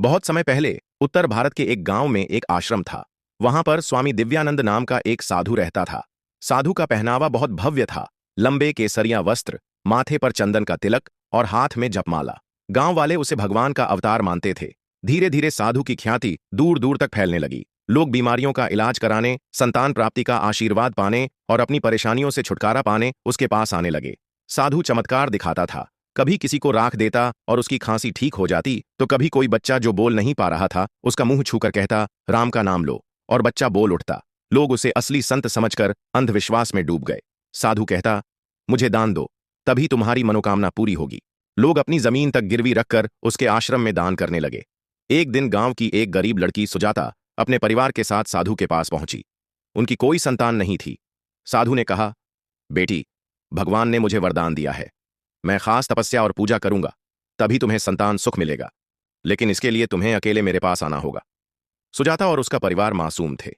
बहुत समय पहले उत्तर भारत के एक गांव में एक आश्रम था। वहां पर स्वामी दिव्यानंद नाम का एक साधु रहता था। साधु का पहनावा बहुत भव्य था। लंबे केसरिया वस्त्र, माथे पर चंदन का तिलक और हाथ में जपमाला। गांव वाले उसे भगवान का अवतार मानते थे। धीरे धीरे साधु की ख्याति दूर दूर तक फैलने लगी। लोग बीमारियों का इलाज कराने, संतान प्राप्ति का आशीर्वाद पाने और अपनी परेशानियों से छुटकारा पाने उसके पास आने लगे। साधु चमत्कार दिखाता था। कभी किसी को राख देता और उसकी खांसी ठीक हो जाती, तो कभी कोई बच्चा जो बोल नहीं पा रहा था उसका मुंह छूकर कहता, राम का नाम लो, और बच्चा बोल उठता। लोग उसे असली संत समझकर अंधविश्वास में डूब गए। साधु कहता, मुझे दान दो, तभी तुम्हारी मनोकामना पूरी होगी। लोग अपनी जमीन तक गिरवी रखकर उसके आश्रम में दान करने लगे। एक दिन गांव की एक गरीब लड़की सुजाता अपने परिवार के साथ साधु के पास पहुंची। उनकी कोई संतान नहीं थी। साधु ने कहा, बेटी, भगवान ने मुझे वरदान दिया है। मैं खास तपस्या और पूजा करूंगा, तभी तुम्हें संतान सुख मिलेगा। लेकिन इसके लिए तुम्हें अकेले मेरे पास आना होगा। सुजाता और उसका परिवार मासूम थे।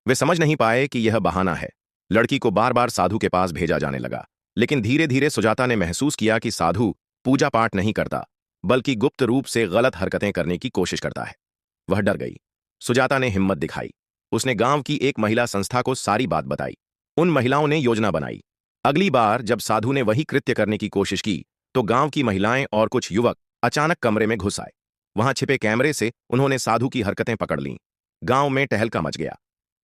वे समझ नहीं पाए कि यह बहाना है। लड़की को बार बार साधु के पास भेजा जाने लगा। लेकिन धीरे धीरे सुजाता ने महसूस किया कि साधु पूजा पाठ नहीं करता, बल्कि गुप्त रूप से गलत हरकतें करने की कोशिश करता है। वह डर गई। सुजाता ने हिम्मत दिखाई। उसने गांव की एक महिला संस्था को सारी बात बताई। उन महिलाओं ने योजना बनाई। अगली बार जब साधु ने वही कृत्य करने की कोशिश की, तो गांव की महिलाएं और कुछ युवक अचानक कमरे में घुस आए। वहां छिपे कैमरे से उन्होंने साधु की हरकतें पकड़ लीं। गांव में टहलका मच गया।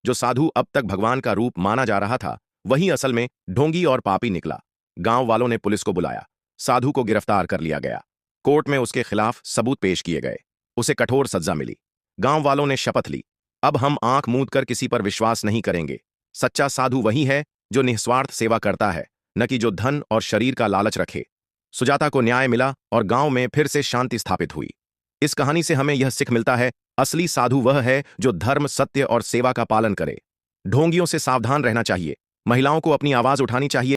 जो साधु अब तक भगवान का रूप माना जा रहा था, वही असल में ढोंगी और पापी निकला। गांव वालों ने पुलिस को बुलाया। साधु को गिरफ्तार कर लिया गया। कोर्ट में उसके खिलाफ सबूत पेश किए गए। उसे कठोर सजा मिली। गांव वालों ने शपथ ली, अब हम आंख मूंद कर किसी पर विश्वास नहीं करेंगे। सच्चा साधु वही है जो निस्वार्थ सेवा करता है, न कि जो धन और शरीर का लालच रखे। सुजाता को न्याय मिला और गांव में फिर से शांति स्थापित हुई। इस कहानी से हमें यह सीख मिलता है, असली साधु वह है जो धर्म, सत्य और सेवा का पालन करे। ढोंगियों से सावधान रहना चाहिए। महिलाओं को अपनी आवाज उठानी चाहिए।